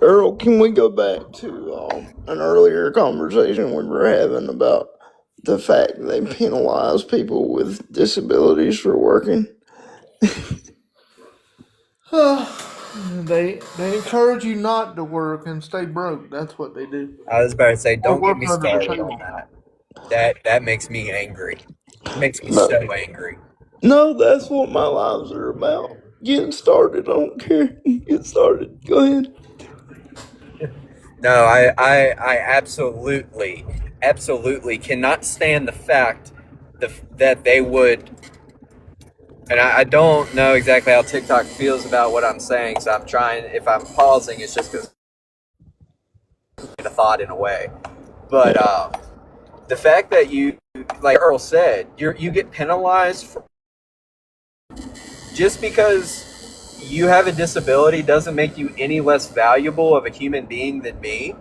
Earl, can we go back to an earlier conversation we were having about the fact they penalize people with disabilities for working? They encourage you not to work and stay broke. That's what they do. I was about to say, Or don't get work me under the started on table. that. That makes me angry. It makes me No, so angry. no, that's what my lives are about. Getting started. I don't care. Get started. Go ahead. No, I absolutely cannot stand the fact that they would, and I don't know exactly how TikTok feels about what I'm saying, so I'm trying, if I'm pausing, it's just because a thought in a way. But Yeah. the fact that you, like Earl said, you get penalized for, just because you have a disability doesn't make you any less valuable of a human being than me.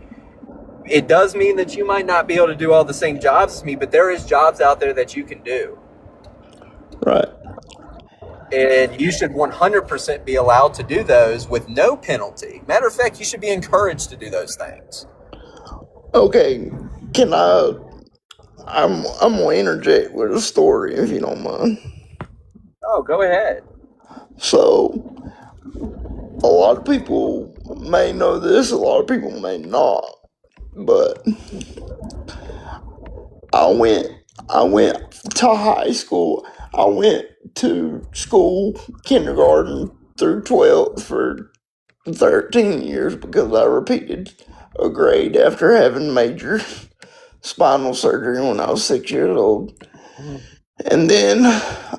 It does mean that you might not be able to do all the same jobs as me, but there is jobs out there that you can do. Right. And you should 100% be allowed to do those with no penalty. Matter of fact, you should be encouraged to do those things. Okay. Can I? I'm gonna interject with a story if you don't mind. Oh, go ahead. So, a lot of people may know this. A lot of people may not. But I went I went to high school. I went to school, kindergarten through 12th for 13 years because I repeated a grade after having major spinal surgery when I was 6 years old. And then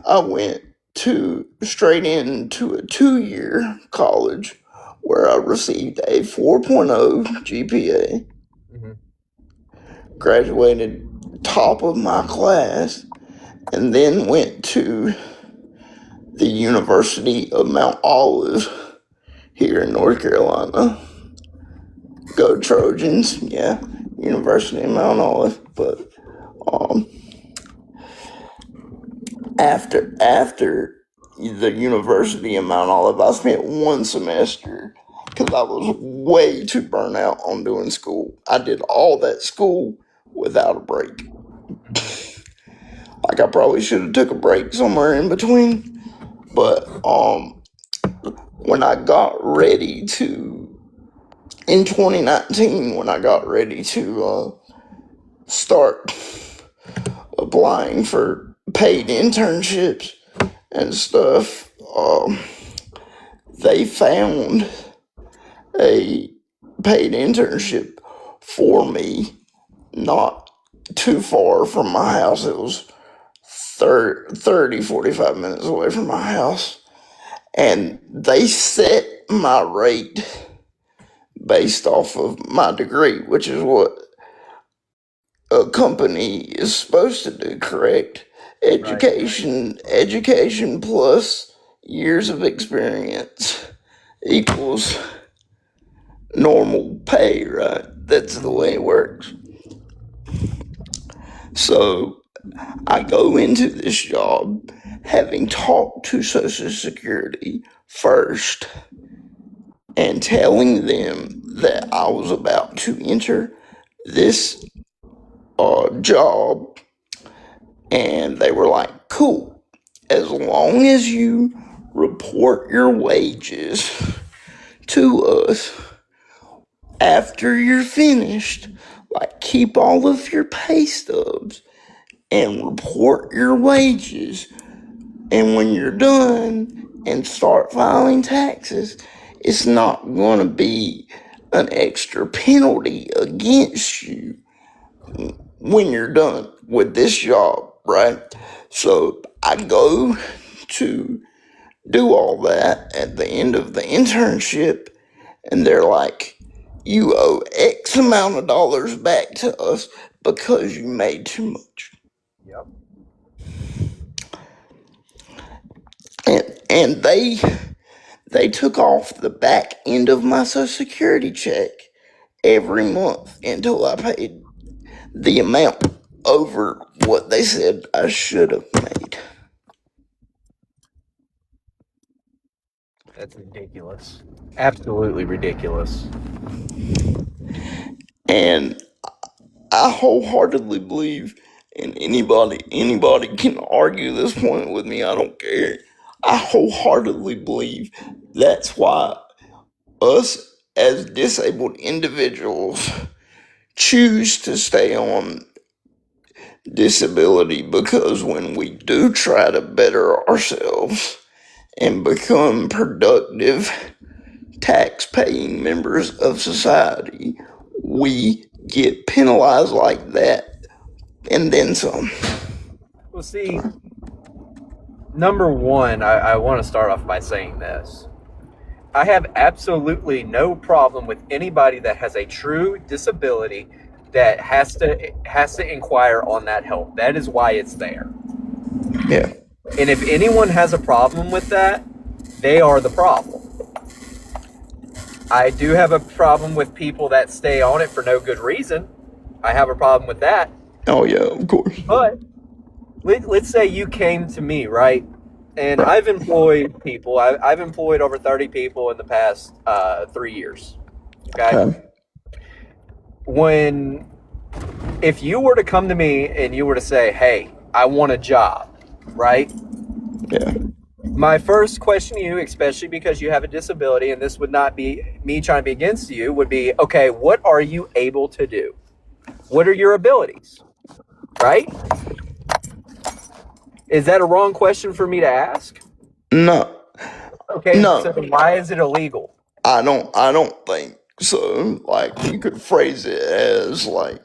I went to straight into a 2 year college where I received a 4.0 GPA, Mm-hmm. graduated top of my class, and then went to the University of Mount Olive here in North Carolina. Go Trojans, yeah, University of Mount Olive. But um, after the University of Mount Olive, I spent one semester because I was way too burnt out on doing school. I did all that school without a break. Like I probably should have took a break somewhere in between. But when I got ready to in 2019, when I got ready to start applying for paid internships and stuff, they found a paid internship for me not too far from my house. It was 45 minutes away from my house. And they set my rate based off of my degree, which is what a company is supposed to do, correct? Right. Education plus years of experience equals normal pay, right? That's the way it works. So I go into this job having talked to Social Security first and telling them that I was about to enter this job, and they were like, cool, as long as you report your wages to us after you're finished, like keep all of your pay stubs and report your wages. And when you're done and start filing taxes, it's not going to be an extra penalty against you when you're done with this job, right? So I go to do all that at the end of the internship, and they're like, you owe X amount of dollars back to us because you made too much. Yep. And they took off the back end of my Social Security check every month until I paid the amount over what they said I should have made. That's ridiculous. Absolutely ridiculous. And I wholeheartedly believe, and anybody can argue this point with me, I don't care. I wholeheartedly believe that's why us as disabled individuals choose to stay on disability, because when we do try to better ourselves and become productive tax-paying members of society, we get penalized like that and then some. Well, see, number one, I want to start off by saying this. I have absolutely no problem with anybody that has a true disability that has to inquire on that help. That is why it's there. Yeah. And if anyone has a problem with that, they are the problem. I do have a problem with people that stay on it for no good reason. I have a problem with that. Oh yeah, of course. But let's say you came to me, right? And Right. I've employed people. I've employed over 30 people in the past 3 years. Okay? If you were to come to me and you were to say, hey, I want a job, right? Yeah. My first question to you, especially because you have a disability, and this would not be me trying to be against you, would be, okay, what are you able to do? What are your abilities? Right? Is that a wrong question for me to ask? No. Okay, No. so why is it illegal? I don't think so. Like, you could phrase it as like,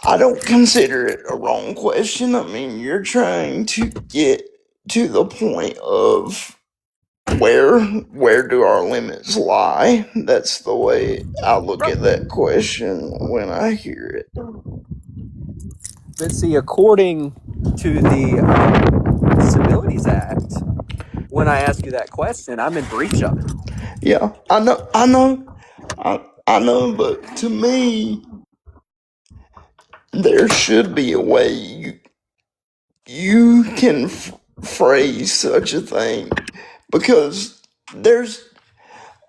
I don't consider it a wrong question. I mean, you're trying to get to the point of where do our limits lie? That's the way I look at that question when I hear it. But see, according to the Disabilities Act, when I ask you that question, I'm in breach of it. Yeah, I know, but to me, there should be a way you can phrase such a thing, because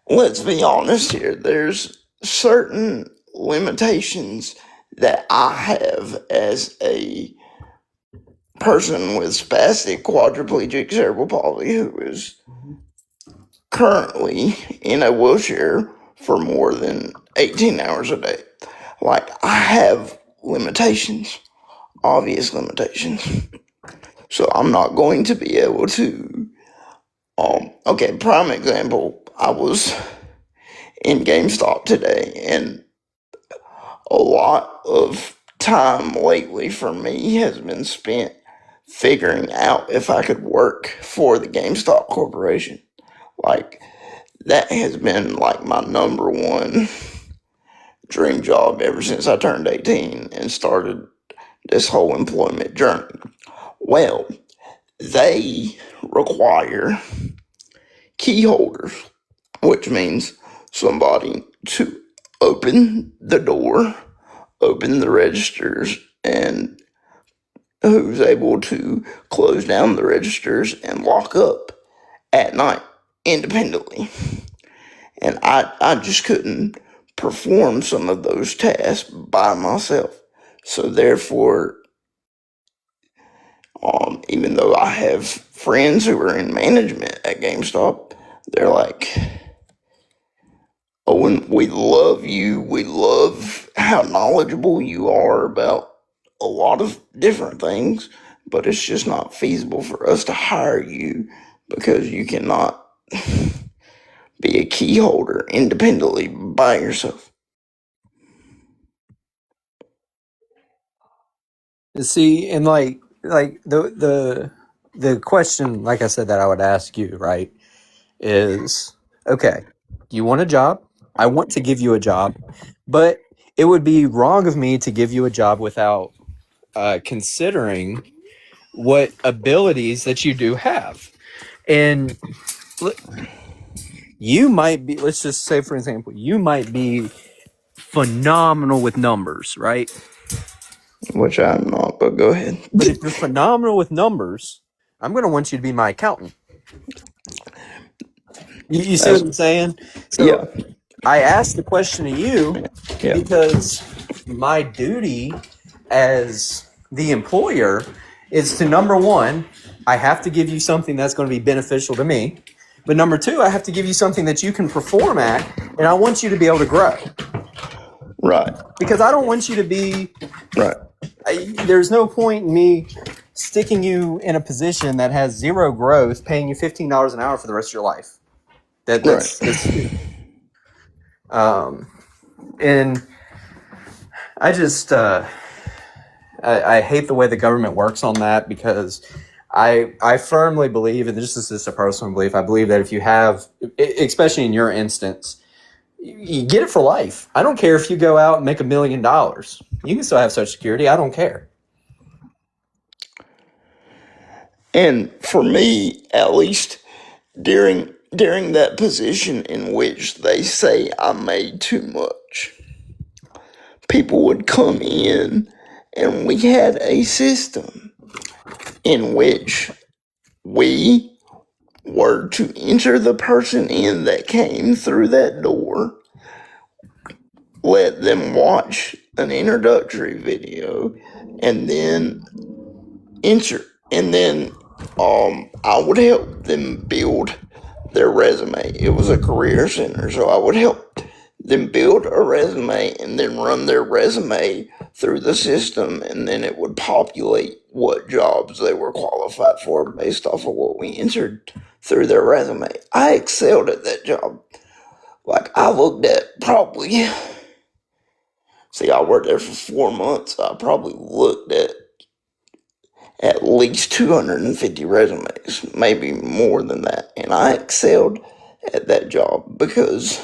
let's be honest here, there's certain limitations that I have as a person with spastic quadriplegic cerebral palsy who is currently in a wheelchair for more than 18 hours a day. Like, I have limitations, obvious limitations. So I'm not going to be able to, okay, prime example, I was in GameStop today, and a lot of time lately for me has been spent figuring out if I could work for the GameStop Corporation. Like, that has been like my number one dream job ever since I turned 18 and started this whole employment journey. Well, they require key holders, which means somebody to open the door, open the registers, and who's able to close down the registers and lock up at night independently. And I just couldn't perform some of those tasks by myself. So therefore, even though I have friends who are in management at GameStop, they're like, Owen, we love you. We love how knowledgeable you are about a lot of different things, but it's just not feasible for us to hire you because you cannot be a key holder independently by yourself. See, and like the question, like I said, that I would ask you, right, is, okay, you want a job? I want to give you a job, but it would be wrong of me to give you a job without considering what abilities that you do have. And you might be, let's just say, for example, you might be phenomenal with numbers, right? Which I'm not, but go ahead. But if you're phenomenal with numbers, I'm going to want you to be my accountant. You see what I'm saying? So, Yeah. I asked the question to you Yeah. because my duty as the employer is to, number one, I have to give you something that's going to be beneficial to me. But number two, I have to give you something that you can perform at, and I want you to be able to grow. Right. Because I don't want you to be, Right. there's no point in me sticking you in a position that has zero growth, paying you $15 an hour for the rest of your life. That's and I just I hate the way the government works on that, because I firmly believe, and this is just a personal belief, I believe that if you have, especially in your instance, you get it for life. I don't care if you go out and make $1 million. You can still have Social Security. I don't care. And for me, at least during that position in which they say I made too much, people would come in and we had a system in which we were to enter the person in that came through that door, let them watch an introductory video, and then I would help them build their resume. It was a career center, so I would help them build a resume and then run their resume through the system, and then it would populate what jobs they were qualified for based off of what we entered through their resume. I excelled at that job. Like, I looked at probably, see, I worked there for 4 months. I probably looked at least 250 resumes, maybe more than that. And I excelled at that job because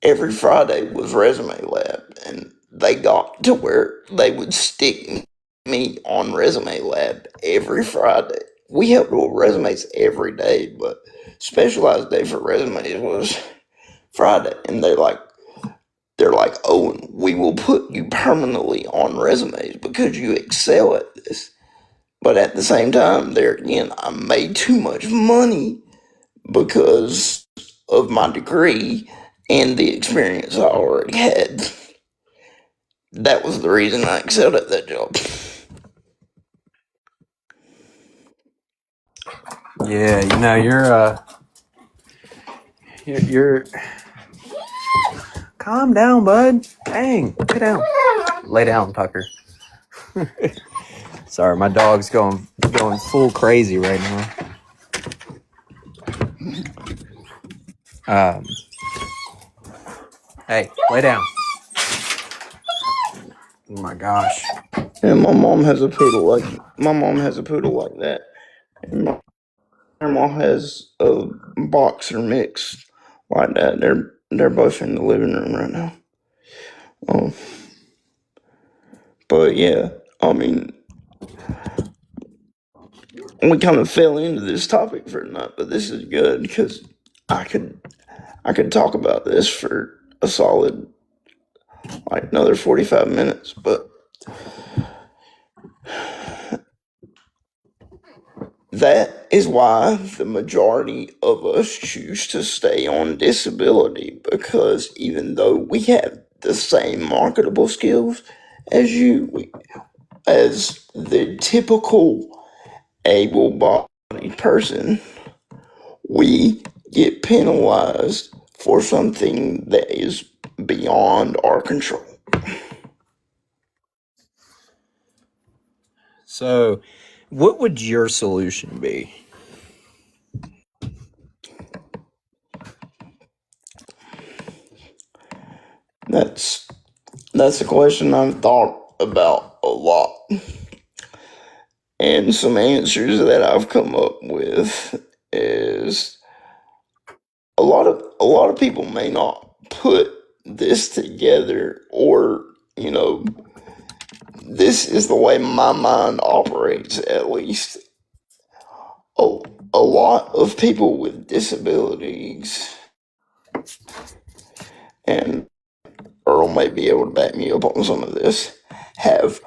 every Friday was resume lab, and they got to where they would stick me on resume lab every Friday. We helped with resumes every day, but specialized day for resumes was Friday. And they're like, Owen, we will put you permanently on resumes because you excel at this. But at the same time, there again, I made too much money because of my degree and the experience I already had. That was the reason I excelled at that job. Yeah, you're calm down, bud. Dang, lay down. Lay down, Tucker. Sorry, my dog's going full crazy right now. Hey, lay down. Oh my gosh. And my mom has a poodle like that. And my grandma has a boxer mix like that. They're both in the living room right now. But yeah, I mean, we kind of fell into this topic for tonight, but this is good because I could talk about this for a solid, like, another 45 minutes, but that is why the majority of us choose to stay on disability, because even though we have the same marketable skills as as the typical able-bodied person, we get penalized for something that is beyond our control. So, what would your solution be? That's a question I've thought about a lot. And some answers that I've come up with is a lot of people may not put this together, or this is the way my mind operates, at least. A lot of people with disabilities, and Earl may be able to back me up on some of this, have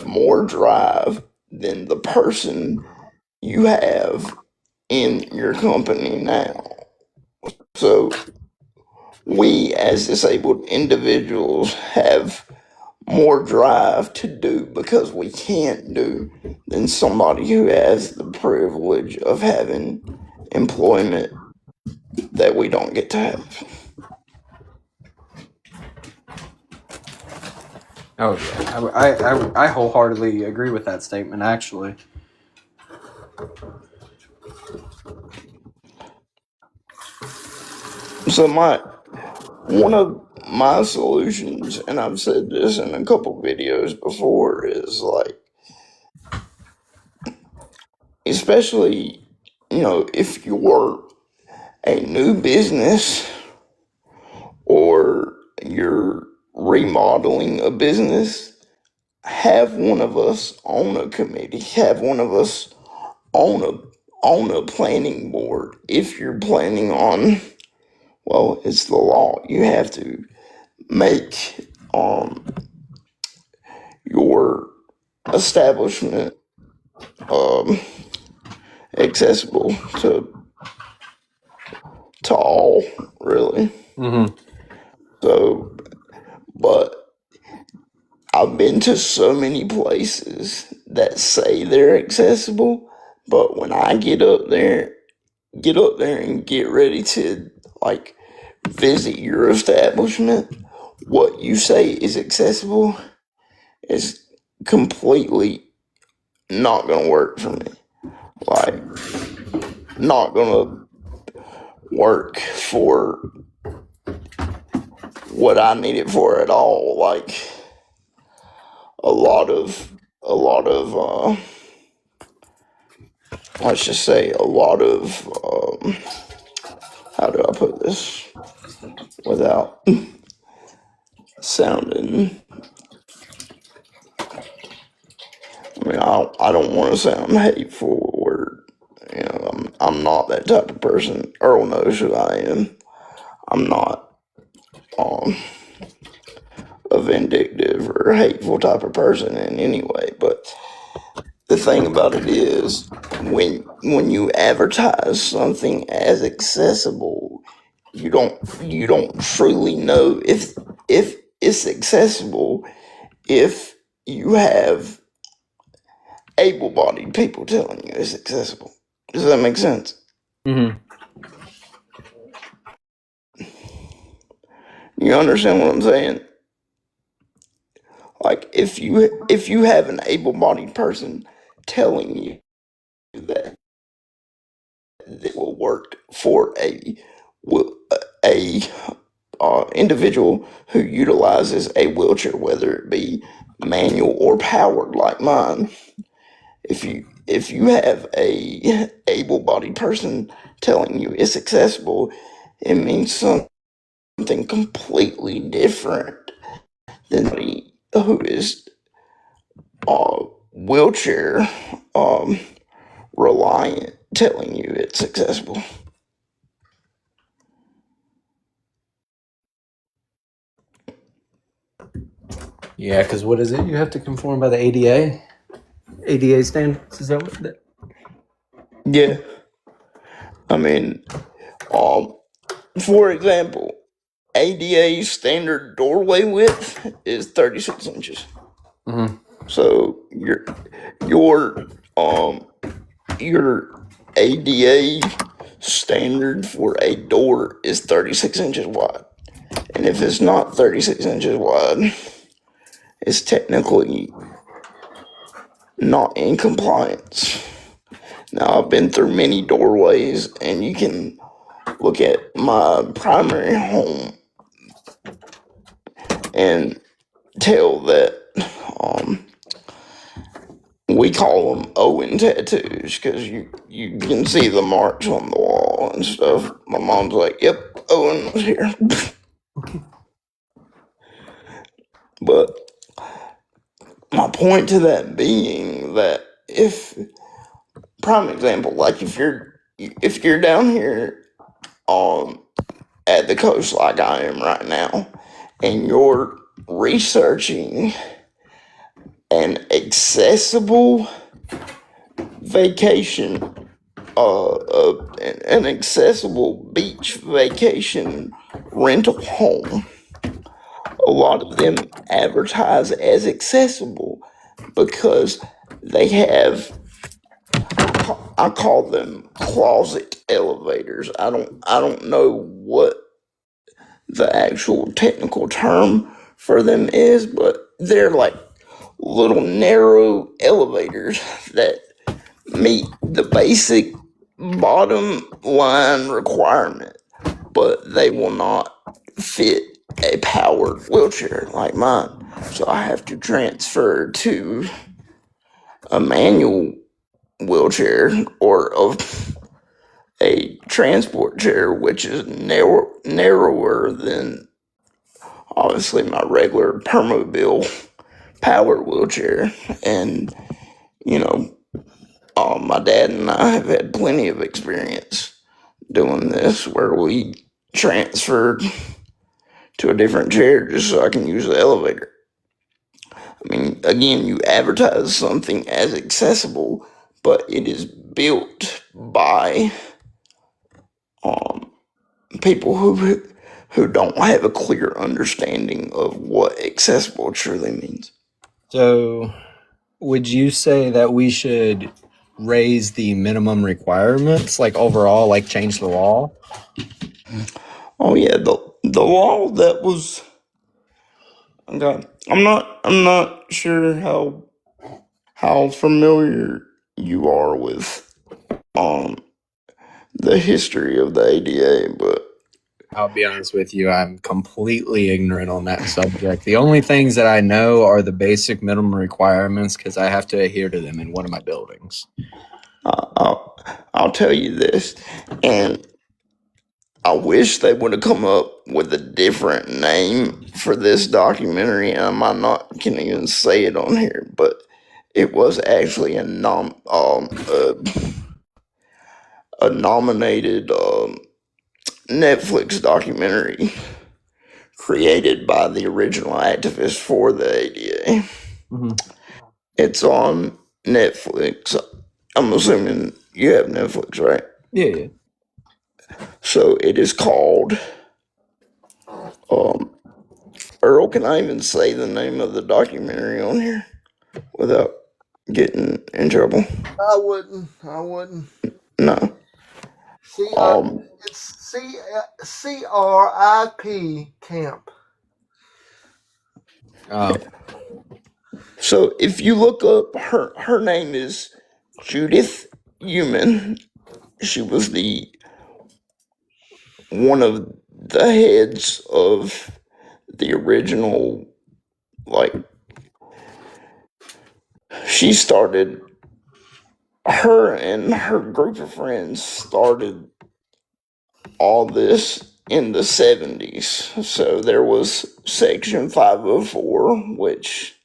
more drive than the person you have in your company now. So we as disabled individuals have more drive to do because we can't do than somebody who has the privilege of having employment that we don't get to have. Oh yeah, I wholeheartedly agree with that statement. Actually, So one of my solutions, and I've said this in a couple videos before, is like, especially, if you're a new business or you're remodeling a business, have one of us on a committee, have one of us on a planning board. If you're planning on, well, it's the law. You have to make your establishment accessible to all, really. So, but I've been to so many places that say they're accessible, but when I get up there and get ready to like visit your establishment, what you say is accessible is completely not gonna work for me. Like, not gonna work for what I need it for at all. Like, a lot of let's just say a lot of how do I put this without sounding, I don't want to sound hateful or I'm not that type of person. Earl knows who I am. I'm not a vindictive or hateful type of person in any way, but the thing about it is, when you advertise something as accessible, you don't truly know if it's accessible if you have able-bodied people telling you it's accessible. Does that make sense? You understand what I'm saying? Like, if you have an able-bodied person telling you that it will work for a individual who utilizes a wheelchair, whether it be manual or powered like mine, if you have a able-bodied person telling you it's accessible, it means something completely different than somebody who is wheelchair reliant telling you it's accessible. yeah, because what is it? You have to conform by the ADA standards. Is that what that? Yeah. I mean, for example, ADA standard doorway width is 36 inches. So your ADA standard for a door is 36 inches wide. And if it's not 36 inches wide, it's technically not in compliance. Now, I've been through many doorways, and you can look at my primary home and tell that we call them Owen tattoos because you can see the marks on the wall and stuff. My mom's like, "Yep, Owen was here." But my point to that being that prime example, like if you're down here at the coast like I am right now, and you're researching an accessible vacation, an accessible beach vacation rental home, a lot of them advertise as accessible because they have, I call them closet elevators. I don't know what the actual technical term for them is, but they're like little narrow elevators that meet the basic bottom line requirement, but they will not fit a powered wheelchair like mine. So I have to transfer to a manual wheelchair or a transport chair, which is narrower than obviously my regular Permobil powered wheelchair. And, you know, my dad and I have had plenty of experience doing this where we transferred to a different chair just so I can use the elevator. I mean, again, you advertise something as accessible, but it is built by people who don't have a clear understanding of what accessible truly means. So, would you say that we should raise the minimum requirements, like overall, like change the law? Oh yeah, the law that was, okay. I'm not sure how familiar you are with the history of the ADA, but I'll be honest with you, I'm completely ignorant on that subject. The only things that I know are the basic minimum requirements because I have to adhere to them in one of my buildings. I'll tell you this, and I wish they would have come up with a different name for this documentary. And I might not can even say it on here, but it was actually a nominated Netflix documentary created by the original activists for the ADA. Mm-hmm. It's on Netflix. I'm assuming you have Netflix, right? Yeah. So it is called. Earl, can I even say the name of the documentary on here without getting in trouble? I wouldn't. No. It's CRIP camp. So if you look up her name is Judith Human. She was one of the heads of the original, like, she started, her and her group of friends started all this in the 70s. So there was Section 504, which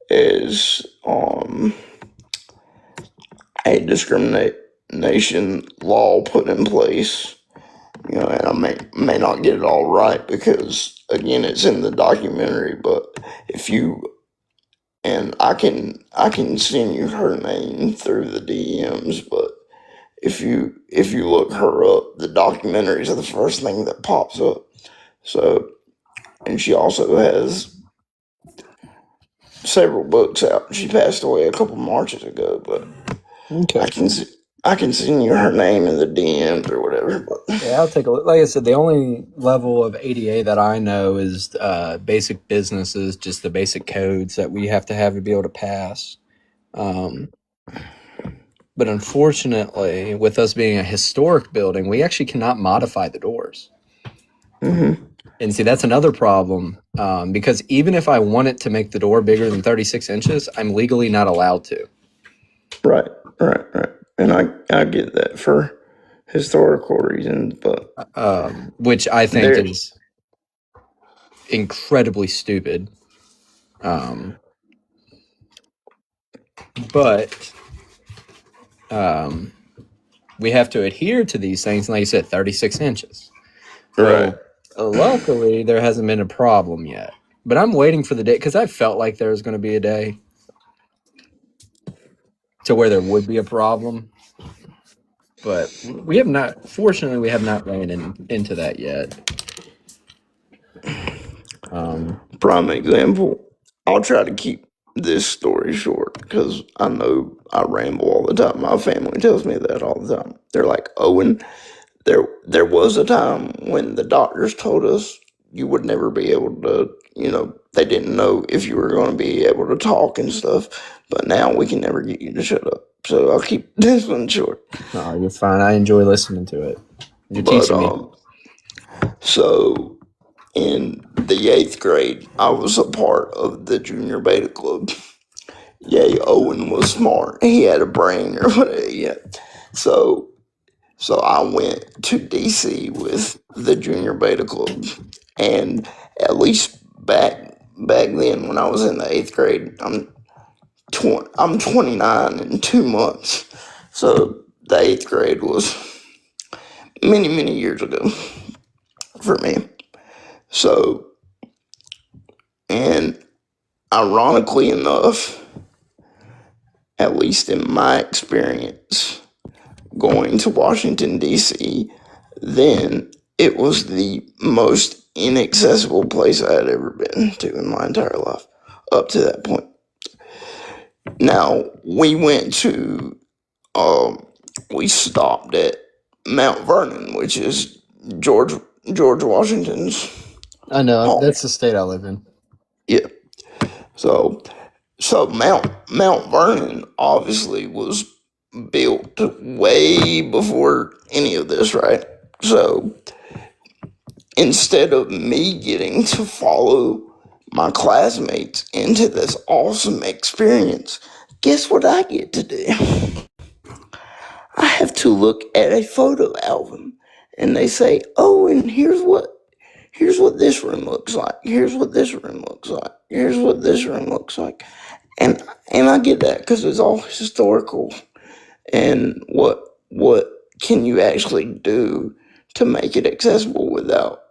is a discrimination law put in place. You know, and I may not get it all right because again it's in the documentary, but if you, and I can send you her name through the DMs, but if you look her up, the documentaries are the first thing that pops up. So, and she also has several books out. She passed away a couple Marches ago, but Okay. I can send you her name in the DMs or whatever. But Yeah, I'll take a look. Like I said, the only level of ADA that I know is basic businesses, just the basic codes that we have to be able to pass. But unfortunately, with us being a historic building, we actually cannot modify the doors. Mm-hmm. And see, that's another problem because even if I wanted to make the door bigger than 36 inches, I'm legally not allowed to. Right. And I get that for historical reasons, but which I think is incredibly stupid. But we have to adhere to these things, and like you said, 36 inches. Right. So, luckily, there hasn't been a problem yet. But I'm waiting for the day because I felt like there was going to be a day to where there would be a problem. But we have not, fortunately, we have not ran into that yet. Prime example. I'll try to keep this story short because I know I ramble all the time. My family tells me that all the time. They're like, Owen, there was a time when the doctors told us you would never be able to, they didn't know if you were going to be able to talk and stuff, but now we can never get you to shut up. So I'll keep this one short. No, you're fine. I enjoy listening to it. You're But teaching me. so in the 8th grade, I was a part of the Junior Beta Club. Yay, Owen was smart. He had a brain or whatever. Yeah. So I went to DC with the Junior Beta Club, and at least back then when I was in the 8th grade, I'm 29 in 2 months. So the 8th grade was many years ago for me. So, and ironically enough, at least in my experience going to Washington, D.C., then it was the most inaccessible place I had ever been to in my entire life up to that point. Now, we went to, we stopped at Mount Vernon, which is George Washington's I know. home. That's the state I live in. Yeah. So Mount Vernon obviously was built way before any of this, right? So instead of me getting to follow my classmates into this awesome experience, guess what I get to do? I have to look at a photo album and they say, oh, and here's what this room looks like. Here's what this room looks like. Here's what this room looks like. And I get that because it's all historical. And what can you actually do to make it accessible without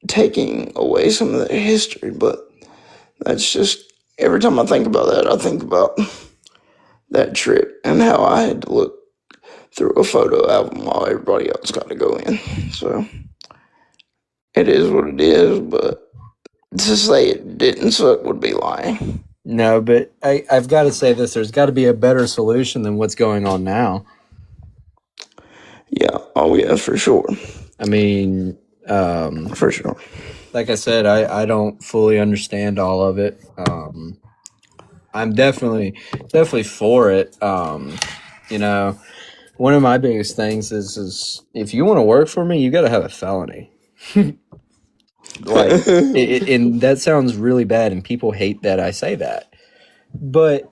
taking away some of the history? But that's just, every time I think about that, I think about that trip and how I had to look through a photo album while everybody else got to go in. So it is what it is, but to say it didn't suck would be lying. No, but I've got to say this. There's got to be a better solution than what's going on now. Yeah. Oh, yeah, for sure. I mean, For sure. like I said, I don't fully understand all of it. I'm definitely for it. One of my biggest things is if you want to work for me, you got to have a felony. Like, and that sounds really bad, and people hate that I say that. But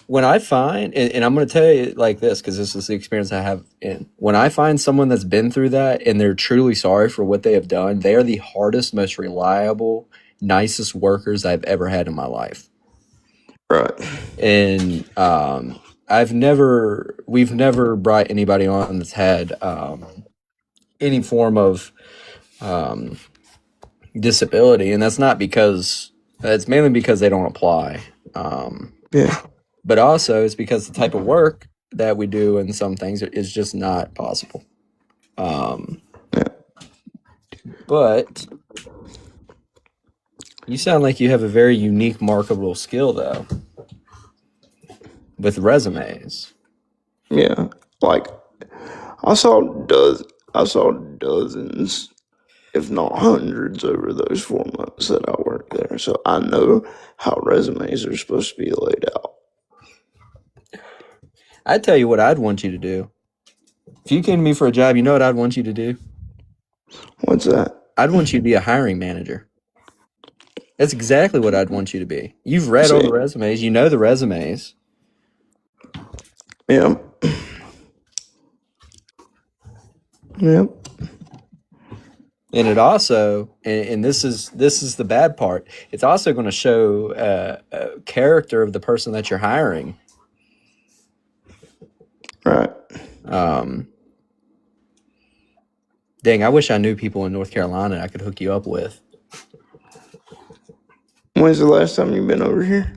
when I find, and I'm going to tell you like this, because this is the experience I have when I find someone that's been through that and they're truly sorry for what they have done, they are the hardest, most reliable, nicest workers I've ever had in my life. Right. And we've never brought anybody on that's had any form of disability, and that's not because, it's mainly because they don't apply. Yeah. But also it's because the type of work that we do and some things is just not possible. But you sound like you have a very unique, marketable skill, though, with resumes. Yeah. Like, I saw dozens, if not hundreds, over those 4 months that I worked there. So I know how resumes are supposed to be laid out. I'd tell you what I'd want you to do. If you came to me for a job, you know what I'd want you to do? What's that? I'd want you to be a hiring manager. That's exactly what I'd want you to be. You've read all the resumes. You know the resumes. Yeah. Yep. And it also, and this is the bad part, it's also going to show a character of the person that you're hiring. Right. Dang, I wish I knew people in North Carolina I could hook you up with. When's the last time you've been over here?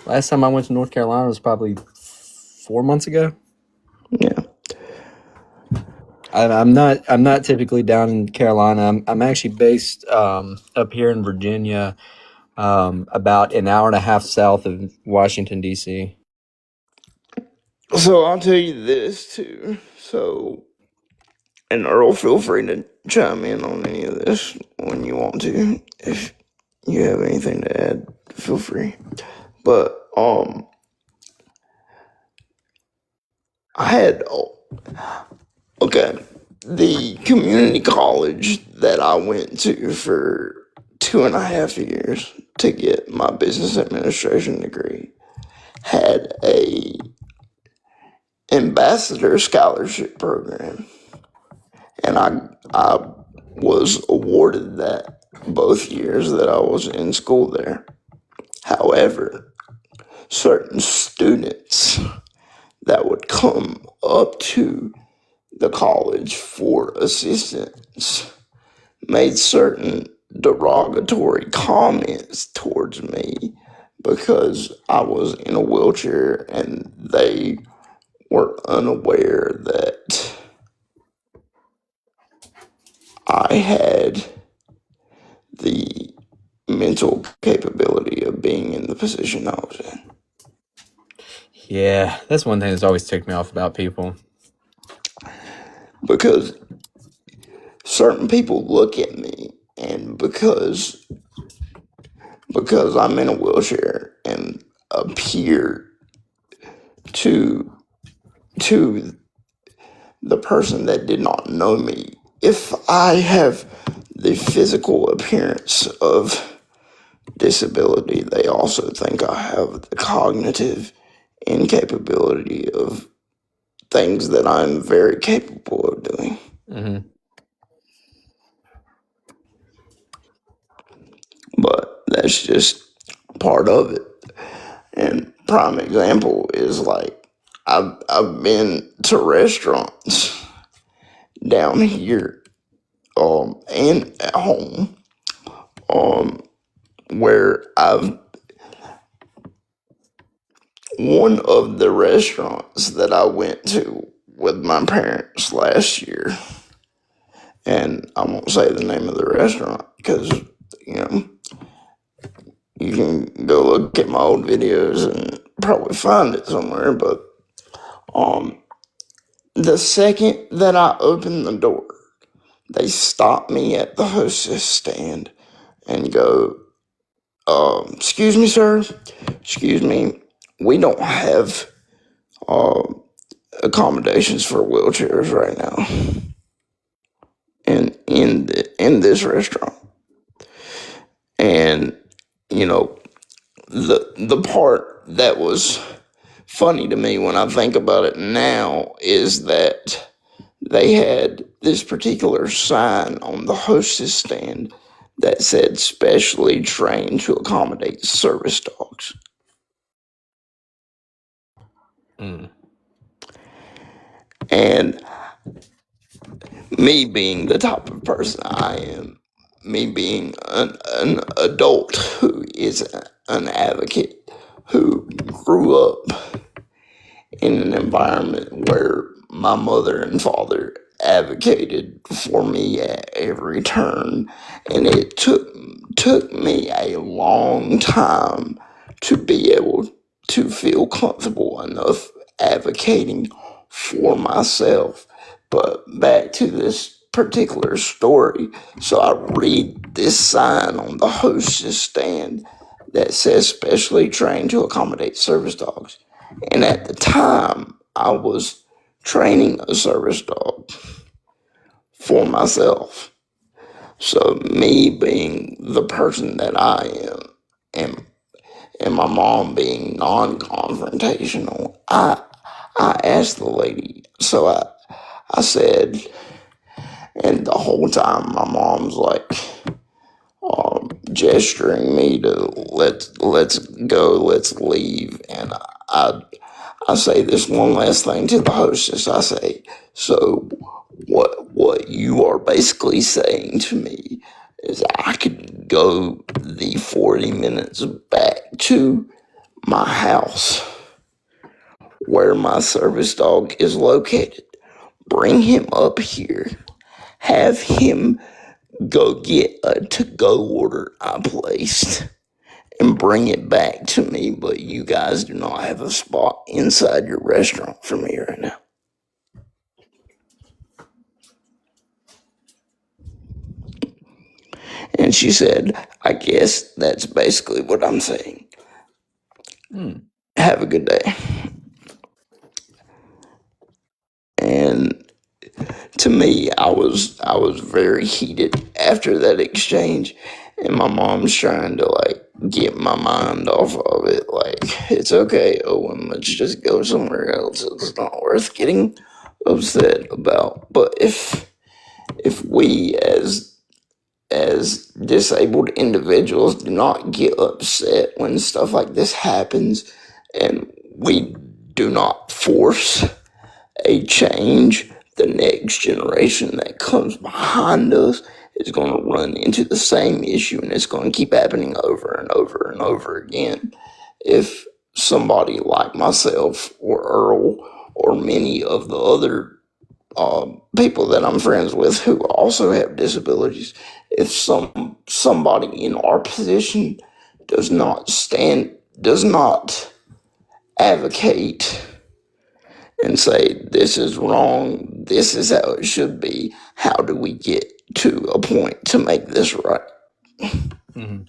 Last time I went to North Carolina was probably 4 months ago. Yeah. I'm not typically down in Carolina. I'm actually based up here in Virginia, about an hour and a half south of Washington D.C. So I'll tell you this too. So, and Earl, feel free to chime in on any of this when you want to. If you have anything to add, feel free. But I had okay, the community college that I went to for 2.5 years to get my business administration degree had a ambassador scholarship program, and I was awarded that both years that I was in school there. However, certain students that would come up to the college for assistance made certain derogatory comments towards me because I was in a wheelchair, and they were unaware that I had the mental capability of being in the position I was in. Yeah, that's one thing that's always ticked me off about people. Because certain people look at me, and because I'm in a wheelchair and appear to the person that did not know me, if I have the physical appearance of disability, they also think I have the cognitive incapability of things that I'm very capable of doing. Mm-hmm. But that's just part of it. And prime example is like I've been to restaurants down here and at home where one of the restaurants that I went to with my parents last year, and I won't say the name of the restaurant because you can go look at my old videos and probably find it somewhere. But the second that I opened the door, they stop me at the hostess stand and go, excuse me, sir, excuse me, we don't have accommodations for wheelchairs right now in this restaurant. And the part that was funny to me when I think about it now is that they had this particular sign on the hostess stand that said specially trained to accommodate service dogs. And me being the type of person I am, me being an adult who is an advocate, who grew up in an environment where my mother and father advocated for me at every turn, and it took me a long time to be able to feel comfortable enough advocating for myself. But back to this particular story. So I read this sign on the hostess stand that says specially trained to accommodate service dogs. And at the time, I was training a service dog for myself. So me being the person that I am, and my mom being non-confrontational, I asked the lady. So I said, and the whole time my mom's like gesturing me to let's go, let's leave, and I say this one last thing to the hostess. I say, so what you are basically saying to me is I could go the 40 minutes back to my house where my service dog is located, bring him up here, have him go get a to-go order I placed, and bring it back to me, but you guys do not have a spot inside your restaurant for me right now. And she said, I guess that's basically what I'm saying. Have a good day. And to me, I was very heated after that exchange, and my mom's trying to like get my mind off of it. Like, it's okay, Owen, let's just go somewhere else. It's not worth getting upset about. But if we as disabled individuals do not get upset when stuff like this happens, and we do not force a change, the next generation that comes behind us is going to run into the same issue, and it's going to keep happening over and over and over again. If somebody like myself or Earl or many of the other people that I'm friends with who also have disabilities, if somebody in our position does not advocate and say, this is wrong, this is how it should be, how do we get to a point to make this right? Mm-hmm.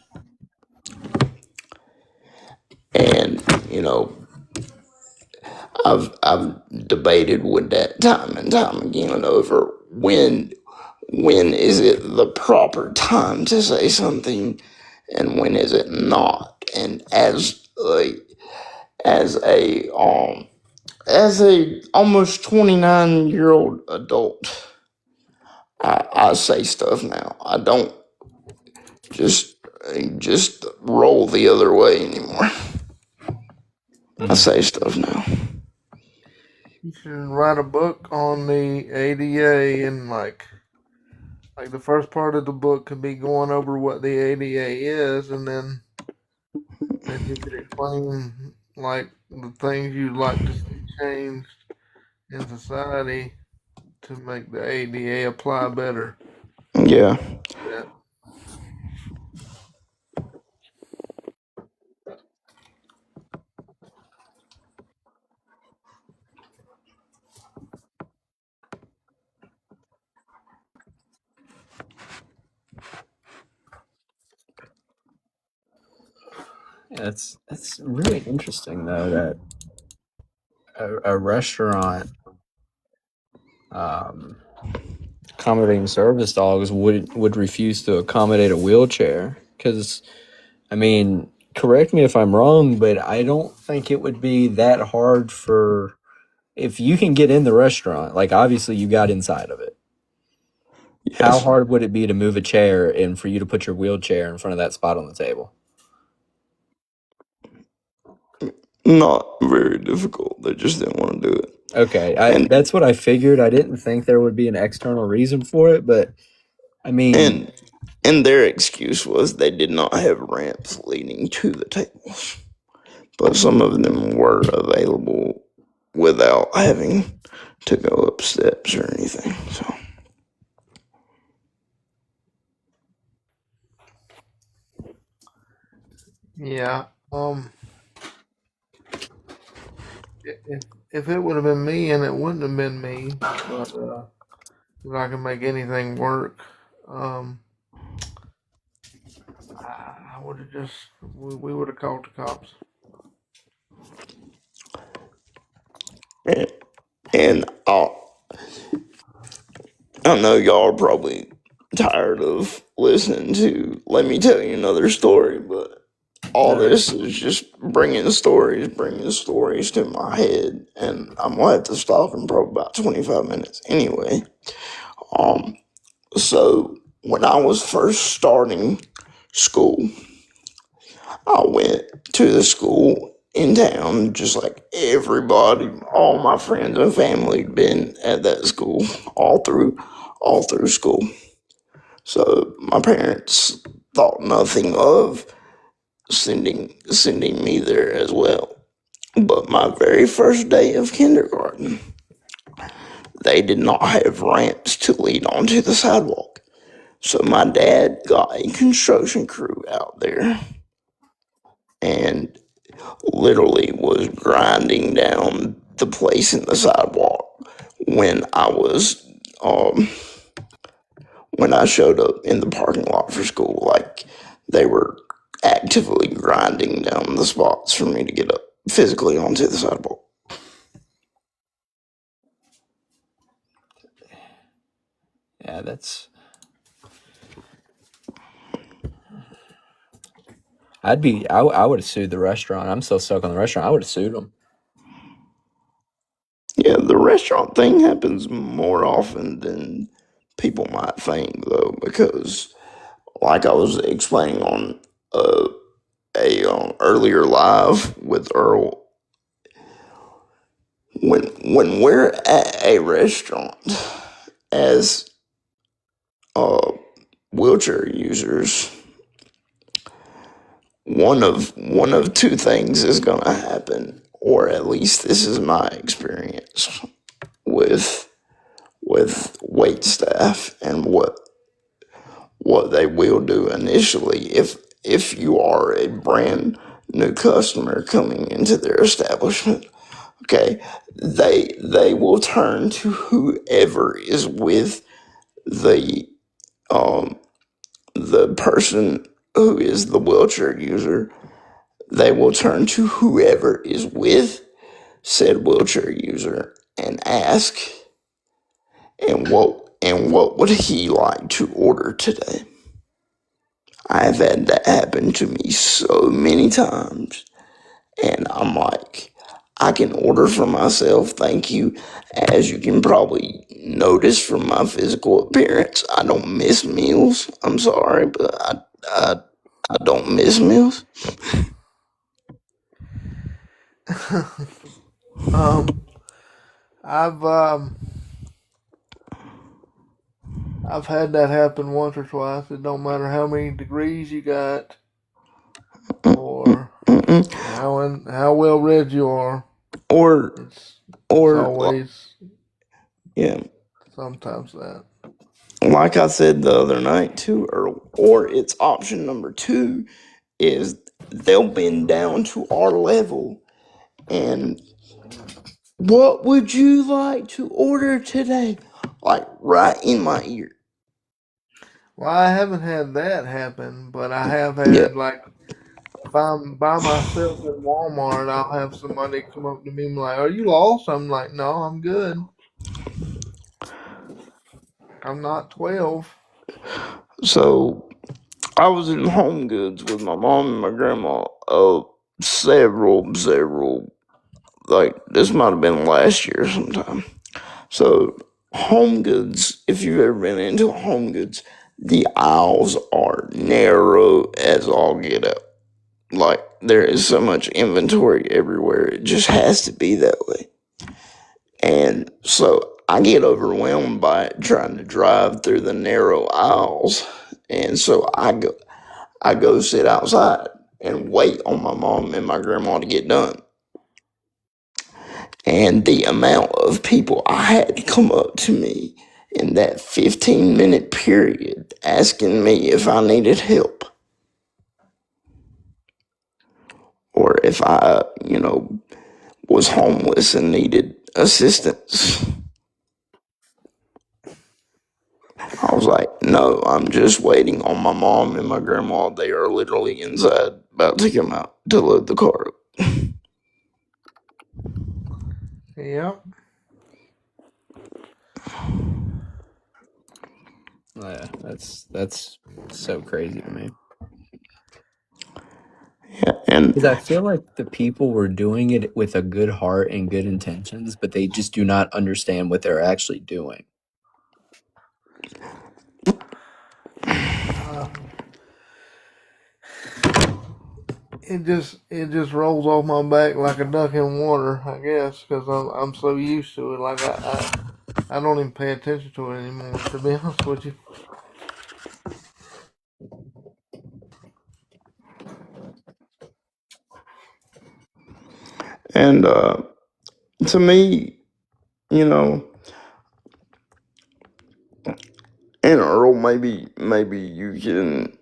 And, I've debated with that time and time again over when is it the proper time to say something and when is it not. And as a almost 29-year-old adult, I say stuff now. I don't just roll the other way anymore. I say stuff now. You should write a book on the ADA, and like the first part of the book could be going over what the ADA is, and then you could explain like the things you'd like to see changed in society to make the ADA apply better. Yeah. Yeah. That's really interesting though that a restaurant accommodating service dogs would refuse to accommodate a wheelchair, because I mean, correct me if I'm wrong, but I don't think it would be that hard for, if you can get in the restaurant, like obviously you got inside of it. Yes. How hard would it be to move a chair and for you to put your wheelchair in front of that spot on the table? Not very difficult. They just didn't want to do it. Okay, that's what I figured. I didn't think there would be an external reason for it, but I mean, and their excuse was they did not have ramps leading to the tables, but some of them were available without having to go up steps or anything. So yeah. If it would have been me, and it wouldn't have been me, but if I can make anything work, I would have just we would have called the cops. and I know y'all are probably tired of listening to Let Me Tell You Another Story, but all this is just bringing stories to my head, and I'm gonna have to stop in probably about 25 minutes anyway. So when I was first starting school, I went to the school in town, just like everybody, all my friends and family been at that school all through school. So my parents thought nothing of sending me there as well. But my very first day of kindergarten, they did not have ramps to lead onto the sidewalk. So my dad got a construction crew out there and literally was grinding down the place in the sidewalk when when I showed up in the parking lot for school. Like, they were actively grinding down the spots for me to get up physically onto the sidewalk. Yeah, that's. I would have sued the restaurant. I'm so stuck on the restaurant. I would have sued them. Yeah, the restaurant thing happens more often than people might think, though, because, like I was explaining on a earlier live with Earl, when we're at a restaurant as wheelchair users, one of two things is gonna happen, or at least this is my experience with wait staff and what they will do initially if you are a brand new customer coming into their establishment. Okay, they will turn to whoever is with the the person who is the wheelchair user. They will turn to whoever is with said wheelchair user and ask, and what would he like to order today? I've had that happen to me so many times, and I'm like, I can order for myself, thank you. As you can probably notice from my physical appearance, I don't miss meals. I'm sorry, but I don't miss meals. I've had that happen once or twice. It don't matter how many degrees you got or how well read you are. Or It's or always yeah, sometimes that. like I said the other night too, or it's option number two is they'll bend down to our level and, what would you like to order today? Like, right in my ear. Well, I haven't had that happen, but I have Yeah. had, like, if I'm by myself in Walmart, I'll have somebody come up to me and be like, "Are you lost?" I'm like, "No, I'm good. I'm not 12." So I was in Home Goods with my mom and my grandma. Several, like, this might have been last year sometime. So Home Goods, if you've ever been into Home Goods, the aisles are narrow as all get up. Like, there is so much inventory everywhere. It just has to be that way. And so I get overwhelmed by it trying to drive through the narrow aisles. And so I go sit outside and wait on my mom and my grandma to get done. And the amount of people I had come up to me in that 15-minute period asking me if I needed help or if I, was homeless and needed assistance. I was like, no, I'm just waiting on my mom and my grandma. They are literally inside about to come out to load the car up. Yep. Yeah, that's so crazy to me. Yeah, and Because I feel like the people were doing it with a good heart and good intentions, but they just do not understand what they're actually doing. It just rolls off my back like a duck in water, I guess, because I'm so used to it. Like I don't even pay attention to it anymore, to be honest with you. and to me, you know, And Earl, maybe you can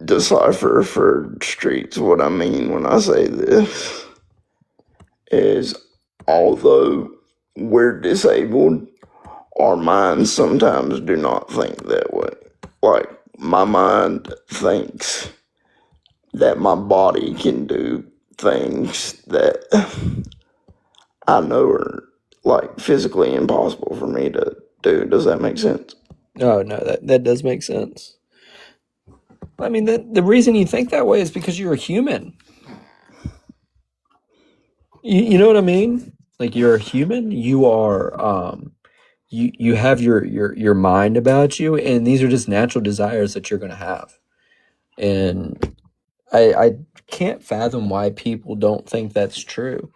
decipher for streets what I mean when I say this is although we're disabled, our minds sometimes do not think that way. Like, my mind thinks that my body can do things that I know are like physically impossible for me to do. Does that make sense? Oh no, that does make sense. I mean, the reason you think that way is because you're a human. You know what I mean? Like you're a human. You are you have your mind about you, and these are just natural desires that you're gonna have. And I can't fathom why people don't think that's true.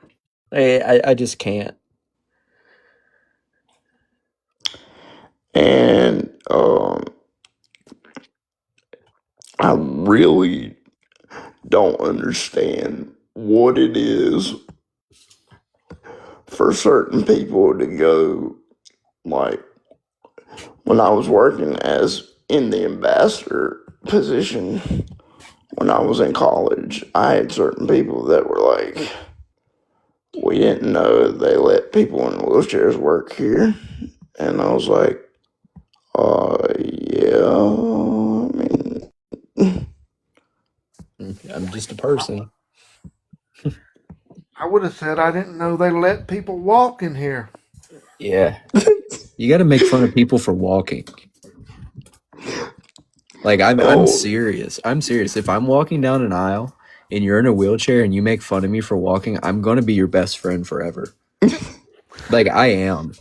I just can't. And I really don't understand what it is for certain people to go, like, when I was working as in the ambassador position when I was in college, I had certain people that were like, we didn't know they let people in wheelchairs work here. And I was like, yeah, I mean, I'm just a person. I would have said I didn't know they let people walk in here. Yeah. You got to make fun of people for walking. Like I'm oh, serious. I'm serious. If I'm walking down an aisle and you're in a wheelchair and you make fun of me for walking, I'm going to be your best friend forever. Like I am.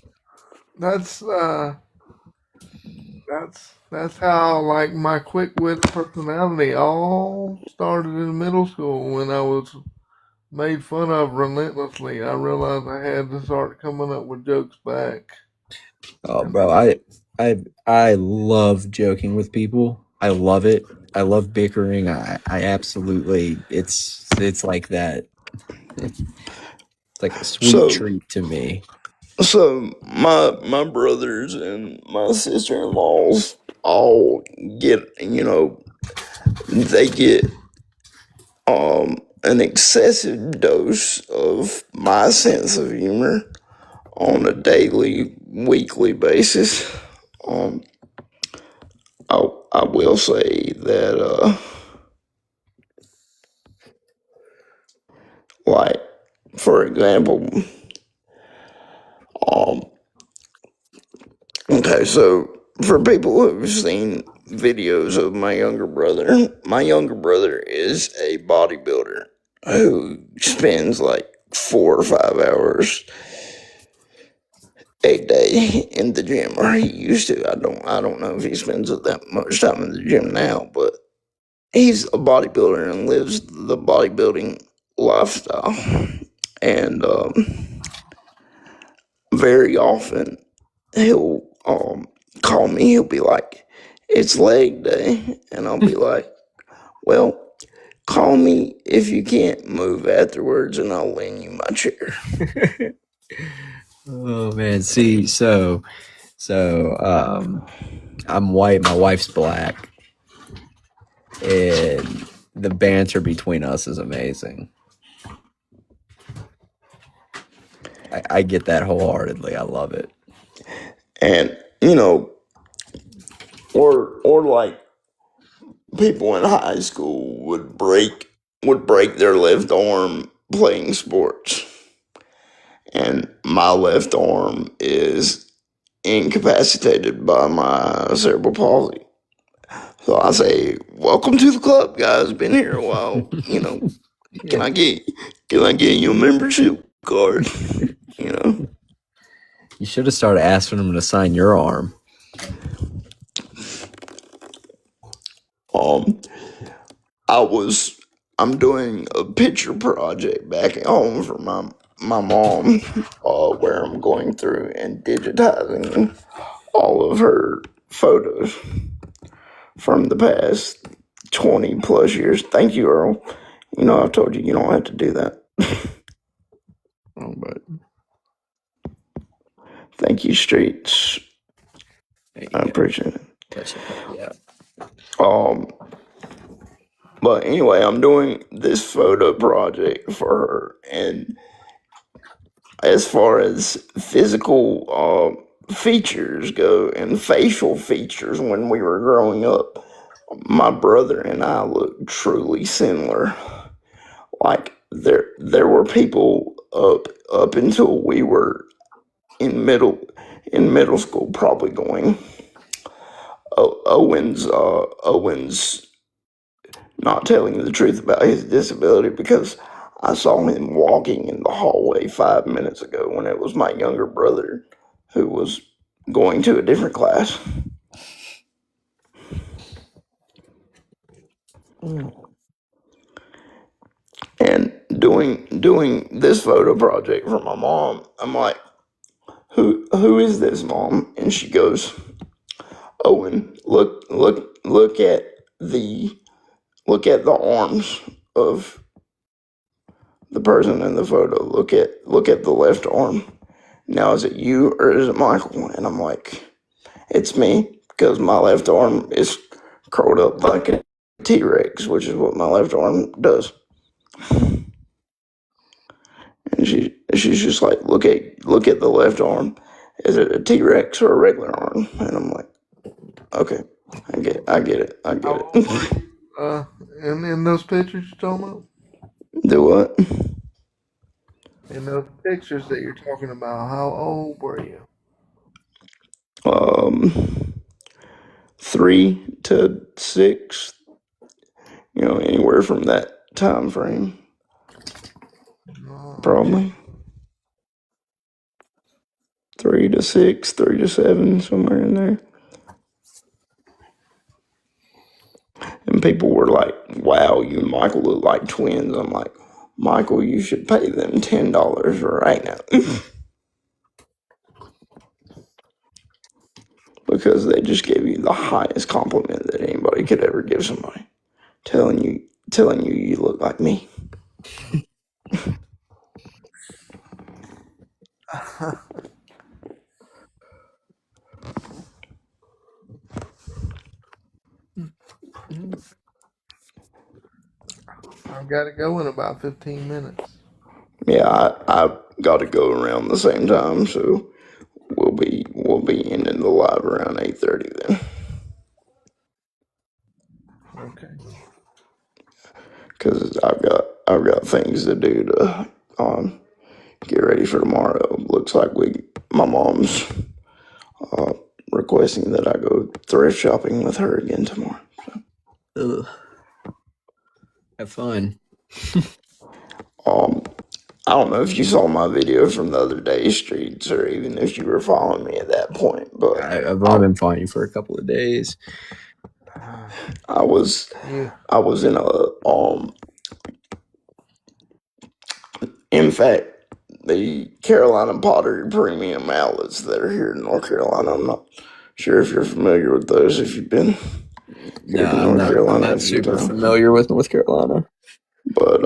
That's how like my quick-witted personality all started in middle school when I was made fun of relentlessly. I realized I had to start coming up with jokes back. Oh, bro, I love joking with people. I love it. I love bickering. I absolutely it's like that. It's like a sweet so treat to me. my brothers and my sister-in-laws all get, they get an excessive dose of my sense of humor on a daily, weekly basis. Um, I will say that, like, for example, um, okay, so for people who've seen videos of my younger brother is a bodybuilder who spends like 4 or 5 hours a day in the gym, or he used to. I don't know if he spends that much time in the gym now, but he's a bodybuilder and lives the bodybuilding lifestyle. And very often he'll call me. He'll be like, "It's leg day," and I'll be like, "Well, call me if you can't move afterwards, and I'll lend you my chair." Oh man, see, so I'm white, my wife's black, and the banter between us is amazing. I get that wholeheartedly. I love it. And or like people in high school would break their left arm playing sports, and my left arm is incapacitated by my cerebral palsy. So I say, "Welcome to the club, guys. Been here a while. Can I get you a membership card?" You know. You should have started asking him to sign your arm. I'm doing a picture project back at home for my mom, where I'm going through and digitizing all of her photos from the past 20 plus years. Thank you, Earl. I've told you don't have to do that. Oh, but Thank you, Streets. there you I go. appreciate it. That should help you out. But anyway, I'm doing this photo project for her, and as far as physical features go and facial features when we were growing up, my brother and I look truly similar. Like there were people up until we were in middle school probably going, Owen's not telling the truth about his disability because I saw him walking in the hallway 5 minutes ago when it was my younger brother who was going to a different class. And doing this photo project for my mom, I'm like, who is this, Mom? And she goes, Owen, look at the arms of the person in the photo. Look at the left arm. Now is it you or is it Michael? And I'm like, it's me, because my left arm is curled up like a T-Rex, which is what my left arm does. And she's just like, look at the left arm. Is it a T-Rex or a regular arm? And I'm like, okay, I get it. In those pictures you're talking about? Do what? In those pictures that you're talking about, how old were you? 3 to 6. Anywhere from that time frame, probably 3 to 6, 3 to 7, somewhere in there. And people were like, wow, you and Michael look like twins. I'm like, Michael, you should pay them $10 right now. Because they just gave you the highest compliment that anybody could ever give somebody. Telling you look like me. I've got to go in about 15 minutes. Yeah, I got to go around the same time, so we'll be ending the live around 8:30 then. Okay. Because I've got things to do to get ready for tomorrow. Looks like my mom's requesting that I go thrift shopping with her again tomorrow. Ugh. Have fun. I don't know if you saw my video from the other day, Streets, or even if you were following me at that point, but I've only been following you for a couple of days. I was in in fact, the Carolina Pottery Premium outlets that are here in North Carolina. I'm not sure if you're familiar with those, if you've been here to North Carolina. I'm not super familiar with North Carolina. But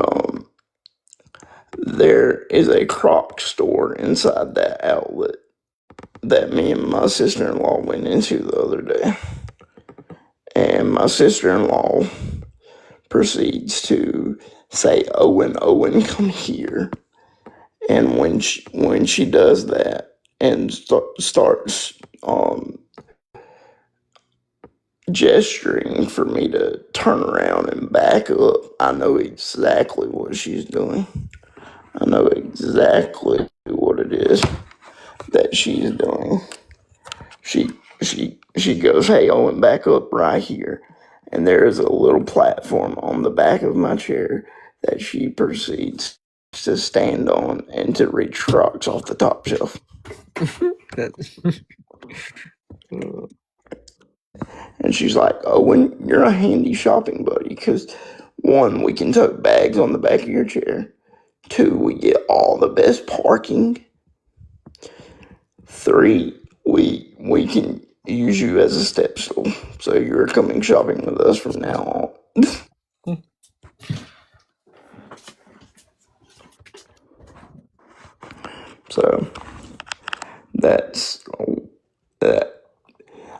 there is a Croc store inside that outlet that me and my sister-in-law went into the other day. And my sister-in-law proceeds to say, Owen, come here. And when she does that and starts gesturing for me to turn around and back up, I know exactly what she's doing. I know exactly what it is that she's doing. She goes, hey, Owen, back up right here. And there is a little platform on the back of my chair that she proceeds to stand on and to reach rocks off the top shelf. And she's like, Owen, you're a handy shopping buddy because 1, we can tote bags on the back of your chair. 2, we get all the best parking. 3, we can use you as a step stool. So you're coming shopping with us from now on. So that's that.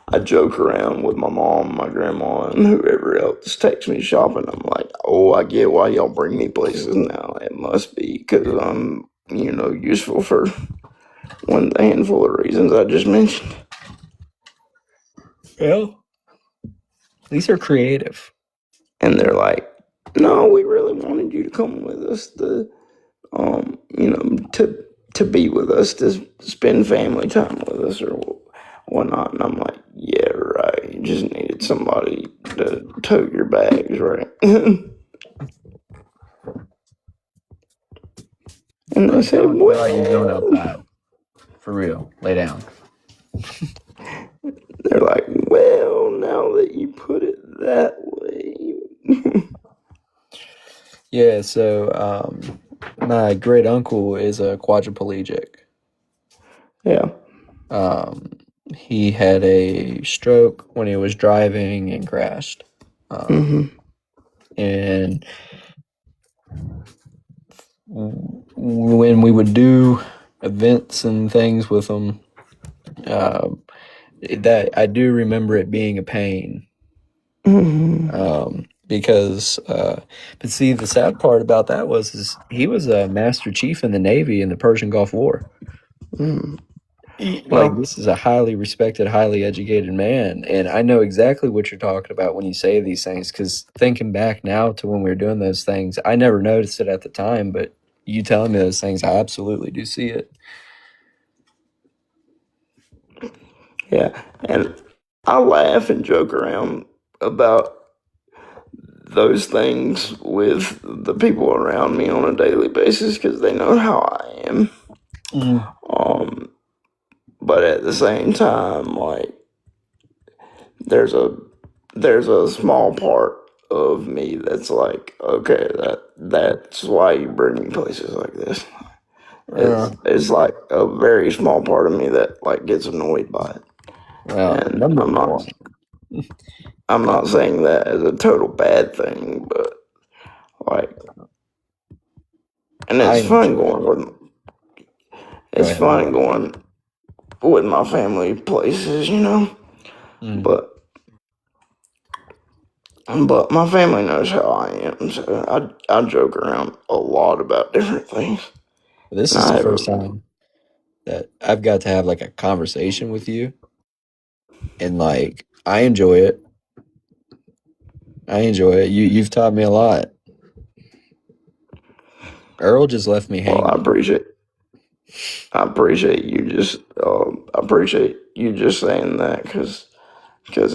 I joke around with my mom, my grandma, and whoever else takes me shopping. I'm like, oh, I get why y'all bring me places now. It must be because I'm, useful for one handful of reasons I just mentioned. Well, these are creative. And they're like, no, we really wanted you to come with us to be with us, to spend family time with us or whatnot. And I'm like, yeah, right. You just needed somebody to tote your bags, right? And they said, Don't feel like you're going well, outside. For real. Lay down. they're like, well, now that you put it that way. Yeah, so my great uncle is a quadriplegic. Yeah. He had a stroke when he was driving and crashed. And when we would do events and things with him, that I do remember it being a pain. Because but see, the sad part about that is he was a Master Chief in the Navy in the Persian Gulf War. Like, this is a highly respected, highly educated man, and I know exactly what you're talking about when you say these things, because thinking back now to when we were doing those things, I never noticed it at the time, but you telling me those things, I absolutely do see it. Yeah, and I laugh and joke around about those things with the people around me on a daily basis because they know how I am. But at the same time, like, there's a small part of me that's like, okay, that's why you bring me places like this. It's like a very small part of me that like gets annoyed by it. Well, And I'm not saying that as a total bad thing, but like, and it's fun going with my family places, but my family knows how I am, so I joke around a lot about different things. This is the first time that I've got to have like a conversation with you, and like I enjoy it. You've taught me a lot. Earl just left me hanging. Well, I appreciate you just saying that because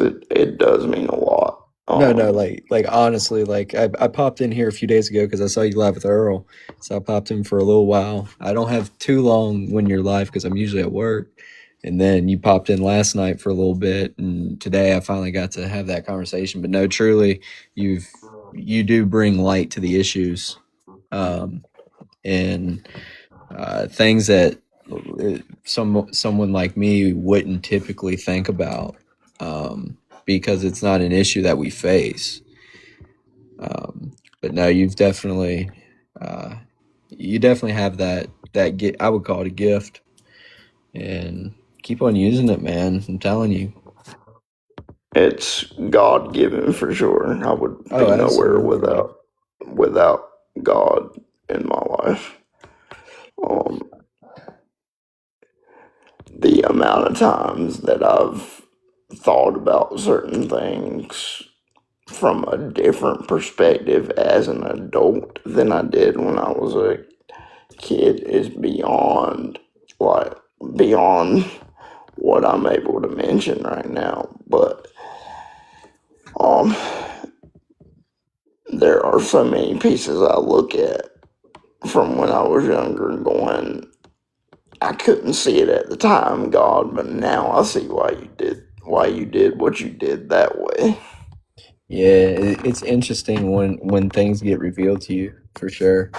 it does mean a lot. No, like honestly, like I popped in here a few days ago because I saw you live with Earl, so I popped in for a little while. I don't have too long when you're live because I'm usually at work, and then you popped in last night for a little bit, and today I finally got to have that conversation. But no, truly, you do bring light to the issues, and things that someone like me wouldn't typically think about. Because it's not an issue that we face. But no, you definitely have that I would call it a gift, and keep on using it, man. I'm telling you, it's God given for sure. I would be nowhere without God in my life. The amount of times that I've thought about certain things from a different perspective as an adult than I did when I was a kid is beyond what I'm able to mention right now. But there are so many pieces I look at from when I was younger going, I couldn't see it at the time, God, but now I see why you did what you did that way. Yeah, it's interesting when things get revealed to you, for sure.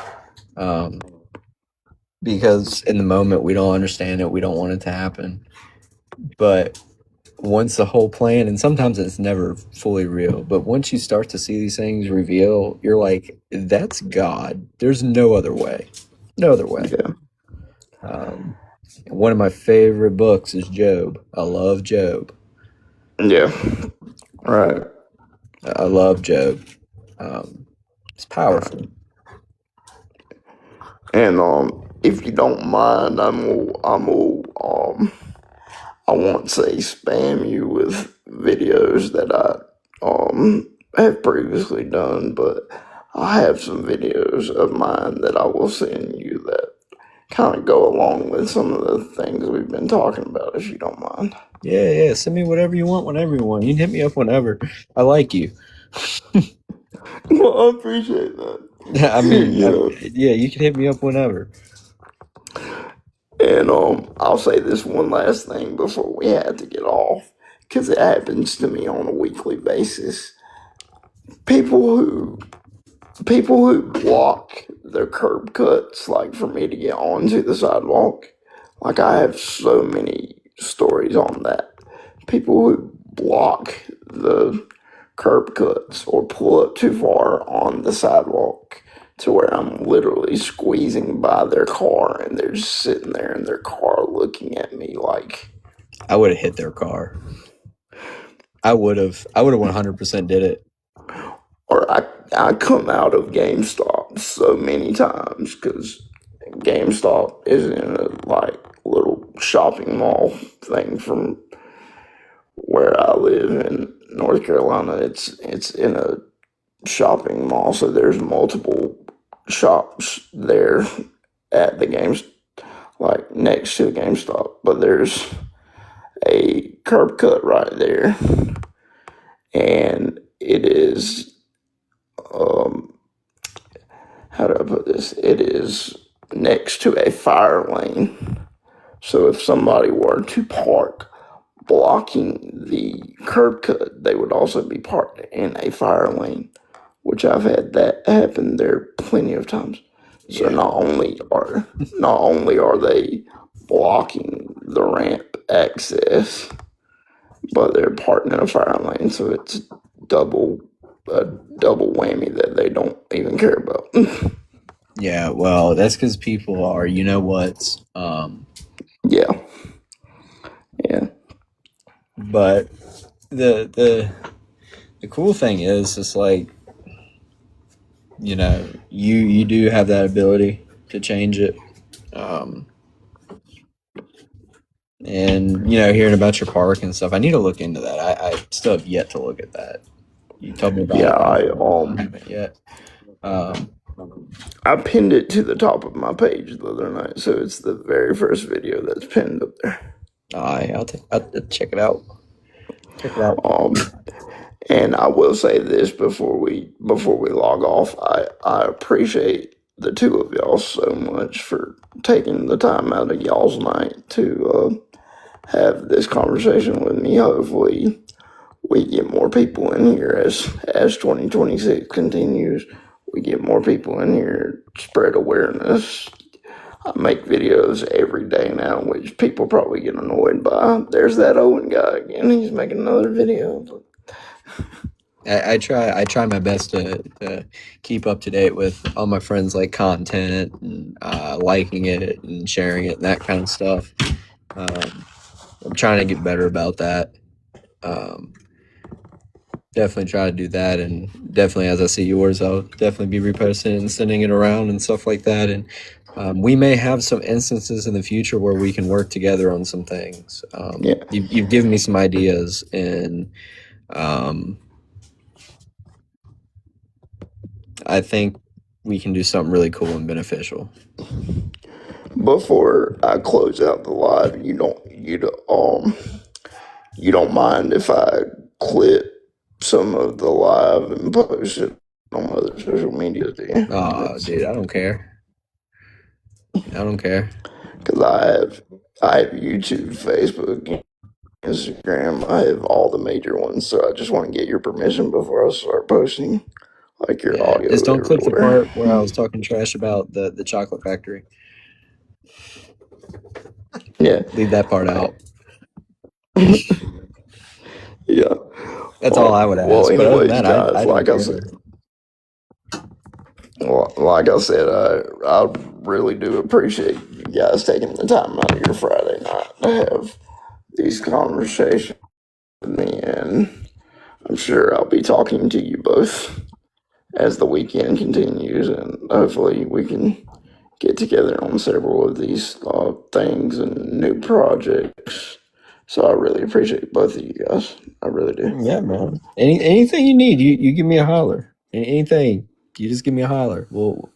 Because in the moment we don't understand it, we don't want it to happen. But once the whole plan, and sometimes it's never fully real, but once you start to see these things reveal, you're like, that's God. There's no other way. No other way. Yeah. One of my favorite books is Job. I love Job. Yeah. Right. I love Job. It's powerful. And if you don't mind, I won't say spam you with videos that I have previously done, but I have some videos of mine that I will send you that kind of go along with some of the things we've been talking about, if you don't mind. Yeah. Send me whatever you want, whenever you want. You can hit me up whenever. I like you. Well, I appreciate that. I mean, Yeah. yeah, you can hit me up whenever. And I'll say this one last thing before we have to get off, because it happens to me on a weekly basis. People who block their curb cuts, like for me to get onto the sidewalk, like I have so many stories on that. People who block the curb cuts or pull up too far on the sidewalk to where I'm literally squeezing by their car and they're just sitting there in their car looking at me like I would have hit their car. I would have 100% did it. or I come out of GameStop so many times because GameStop is in a like little shopping mall thing from where I live in North Carolina. It's in a shopping mall, so there's multiple shops there at the games, like next to the GameStop. But there's a curb cut right there, and it is how do I put this? It is next to a fire lane. So if somebody were to park blocking the curb cut, they would also be parked in a fire lane, which I've had that happen there plenty of times. So Yeah. not only are they blocking the ramp access, but they're parked in a fire lane. So it's a double whammy that they don't even care about. Yeah, well, that's because people are, you know what? Yeah. Yeah. But the cool thing is, it's like, you know, you do have that ability to change it. And, you know, hearing about your park and stuff, I need to look into that. I still have yet to look at that. You told me about Yeah, it. I haven't yet. I pinned it to the top of my page the other night, so it's the very first video that's pinned up there. I'll check it out. Check it out. And I will say this before we log off, I appreciate the two of y'all so much for taking the time out of y'all's night to have this conversation with me. Hopefully, we get more people in here as 2026 continues. We get more people in here, spread awareness. I make videos every day now, which people probably get annoyed by. There's that Owen guy again. He's making another video. I try my best to keep up to date with all my friends' like content and liking it and sharing it and that kind of stuff. I'm trying to get better about that. Definitely try to do that, and definitely as I see yours, I'll definitely be reposting it and sending it around and stuff like that. And we may have some instances in the future where we can work together on some things. Yeah. You've given me some ideas, and I think we can do something really cool and beneficial. Before I close out the live, you don't mind if I clip some of the live and post it on other social media, do you? Oh, dude, I don't care. Because I have YouTube, Facebook, Instagram. I have all the major ones, so I just want to get your permission before I start posting, like your audio. Just don't click the everywhere. part where I was talking trash about the chocolate factory. Yeah. Leave that part out. Yeah. That's all I would ask. Well, But other anyways, than that, guys, I like don't I care. said, like I said, I really do appreciate you guys taking the time out of your Friday night to have these conversations. me, and I'm sure I'll be talking to you both as the weekend continues, and hopefully we can get together on several of these things and new projects. So I really appreciate both of you guys. I really do. Yeah, man. Anything you need, you give me a holler. Anything, you just give me a holler.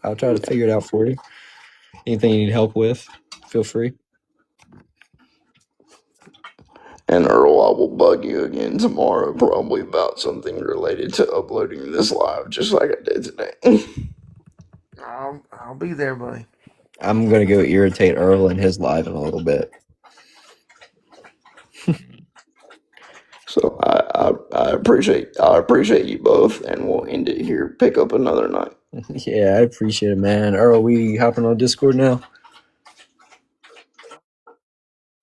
I'll try to figure it out for you. Anything you need help with, feel free. And Earl, I will bug you again tomorrow, probably about something related to uploading this live, just like I did today. I'll be there, buddy. I'm gonna go irritate Earl in his live in a little bit. So I appreciate you both, and we'll end it here. Pick up another night. Yeah, I appreciate it, man. Earl, we hopping on Discord now?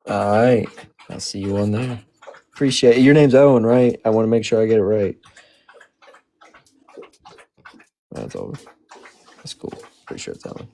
All right. I'll see you on there. Appreciate it. Your name's Owen, right? I want to make sure I get it right. That's over. That's cool. Pretty sure it's Owen.